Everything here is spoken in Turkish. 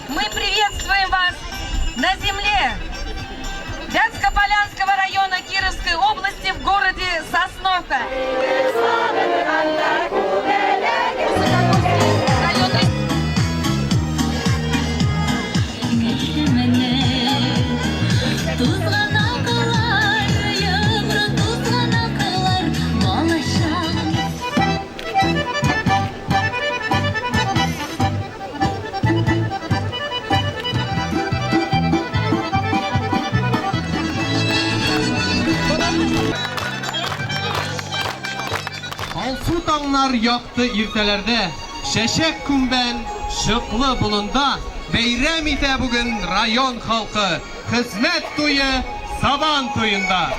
Мы приветствуем вас на земле Вятско-Полянского района Кировской области в городе Сосновка. Alsu tağlar yaktı irtelerde, şeşek kumben şıklı bulunda, beyrem ite bugün rayon halkı, hizmet toyu Saban toyunda.